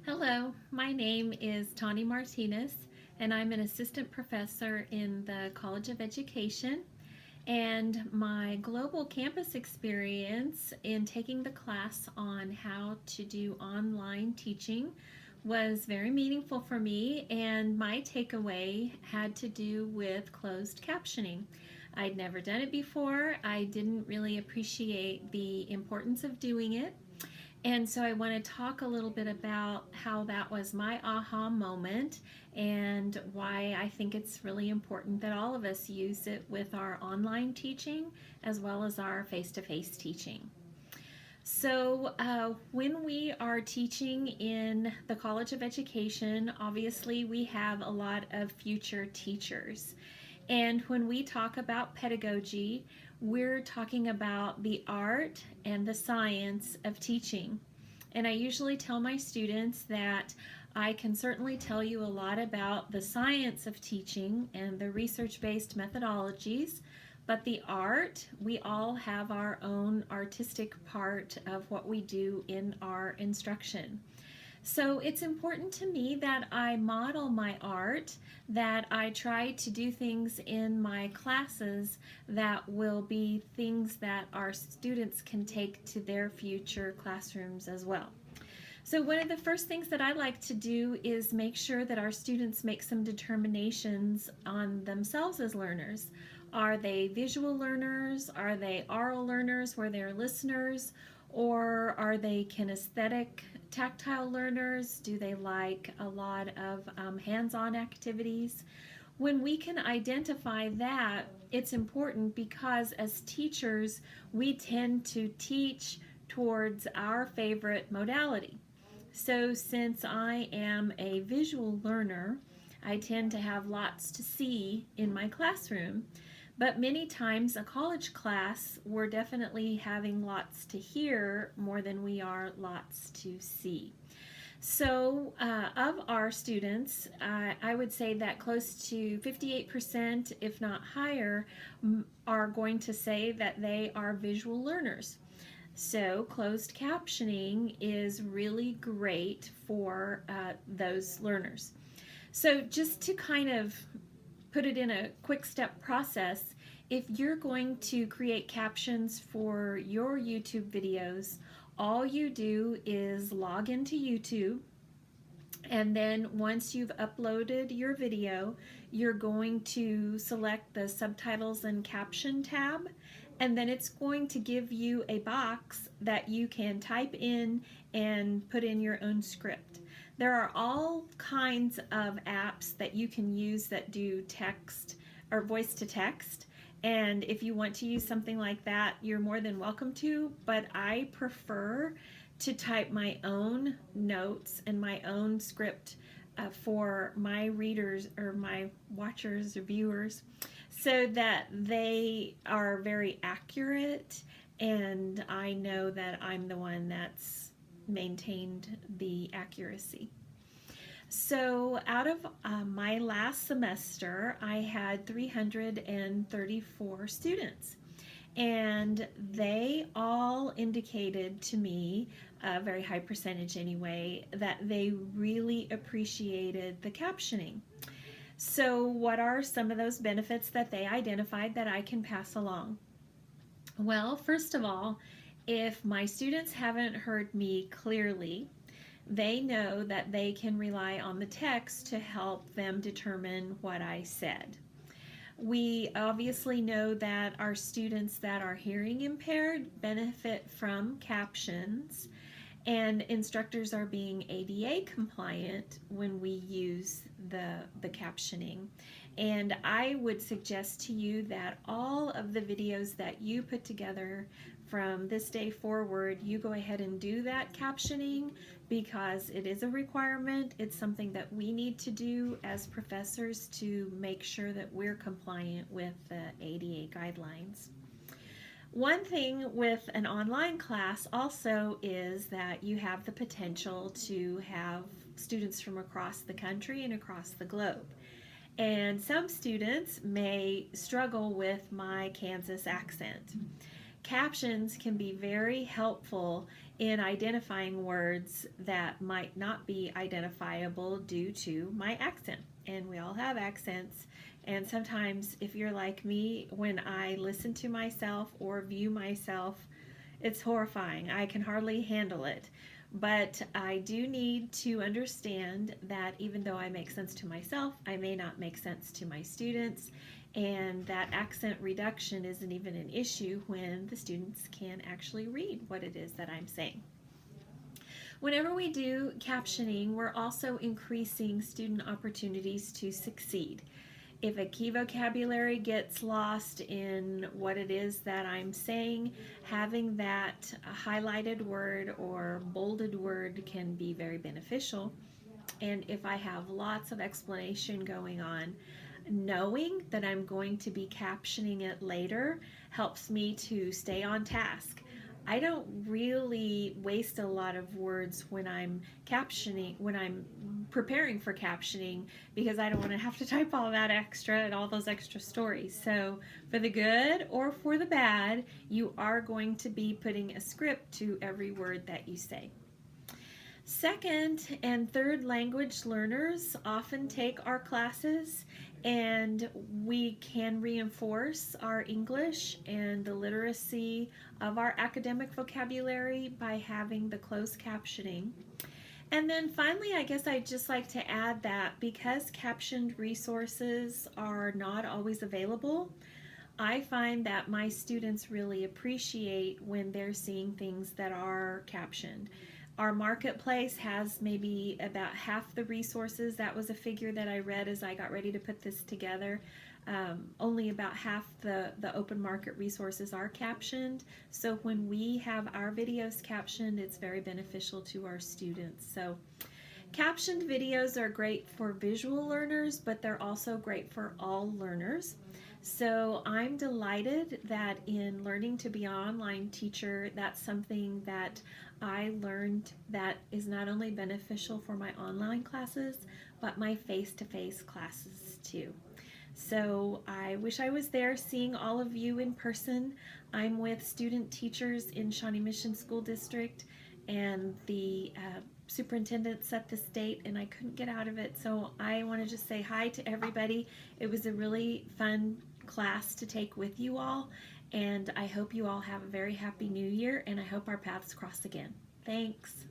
Hello, my name is Tani Martinez, and I'm an assistant professor in the College of Education. And my global campus experience in taking the class on how to do online teaching was very meaningful for me, and my takeaway had to do with closed captioning. I'd never done it before. I didn't really appreciate the importance of doing it, and so I want to talk a little bit about how that was my aha moment and why I think it's really important that all of us use it with our online teaching as well as our face to face teaching. When we are teaching in the College of Education, obviously we have a lot of future teachers. And when we talk about pedagogy, we're talking about the art and the science of teaching. And I usually tell my students that I can certainly tell you a lot about the science of teaching and the research based methodologies, but the art, we all have our own artistic part of what we do in our instruction. So it's important to me that I model my art, that I try to do things in my classes that will be things that our students can take to their future classrooms as well. So one of the first things that I like to do is make sure that our students make some determinations on themselves as learners. Are they visual learners? Are they oral learners where they're listeners? Or are they kinesthetic, tactile learners? Do they like a lot of hands-on activities? When we can identify that, it's important because as teachers, we tend to teach towards our favorite modality. So, since I am a visual learner, I tend to have lots to see in my classroom. But many times, a college class, we're definitely having lots to hear more than we are lots to see. Of our students, I would say that close to 58%, if not higher, are going to say that they are visual learners. So, closed captioning is really great for those learners. So, just to kind of put it in a quick step process, if you're going to create captions for your YouTube videos, all you do is log into YouTube, and then once you've uploaded your video, you're going to select the subtitles and caption tab, and then it's going to give you a box that you can type in and put in your own script. There are all kinds of apps that you can use that do text or voice to text. And if you want to use something like that, you're more than welcome to, but I prefer to type my own notes and my own script for my readers or my watchers or viewers so that they are very accurate and I know that I'm the one that's maintained the accuracy. So, out of my last semester, I had 334 students, and they all indicated to me, a very high percentage anyway, that they really appreciated the captioning. So, what are some of those benefits that they identified that I can pass along? Well, first of all, if my students haven't heard me clearly, they know that they can rely on the text to help them determine what I said. We obviously know that our students that are hearing impaired benefit from captions, and instructors are being ADA compliant when we use the captioning. And I would suggest to you that all of the videos that you put together from this day forward, you go ahead and do that captioning because it is a requirement. It's something that we need to do as professors to make sure that we're compliant with the ADA guidelines. One thing with an online class also is that you have the potential to have students from across the country and across the globe. And some students may struggle with my Kansas accent. Captions can be very helpful in identifying words that might not be identifiable due to my accent. And we all have accents. And sometimes, if you're like me, when I listen to myself or view myself, it's horrifying. I can hardly handle it. But I do need to understand that even though I make sense to myself, I may not make sense to my students, and that accent reduction isn't even an issue when the students can actually read what it is that I'm saying. Whenever we do captioning, we're also increasing student opportunities to succeed. If a key vocabulary gets lost in what it is that I'm saying, having that highlighted word or bolded word can be very beneficial. And if I have lots of explanation going on, knowing that I'm going to be captioning it later helps me to stay on task. I don't really waste a lot of words when I'm captioning, when I'm preparing for captioning, because I don't want to have to type all that extra and all those extra stories. So, for the good or for the bad, you are going to be putting a script to every word that you say. Second and third language learners often take our classes, and we can reinforce our English and the literacy of our academic vocabulary by having the closed captioning. And then finally, I guess I'd just like to add that because captioned resources are not always available, I find that my students really appreciate when they're seeing things that are captioned. Our marketplace has maybe about half the resources. That was a figure that I read as I got ready to put this together. Only about half the open market resources are captioned. So when we have our videos captioned, it's very beneficial to our students. So captioned videos are great for visual learners, but they're also great for all learners. So I'm delighted that in learning to be an online teacher, that's something that I learned that is not only beneficial for my online classes, but my face-to-face classes too. So I wish I was there seeing all of you in person. I'm with student teachers in Shawnee Mission School District, and the superintendent set this date, and I couldn't get out of it. So I want to just say hi to everybody. It was a really fun class to take with you all, and I hope you all have a very happy new year, and I hope our paths cross again. Thanks.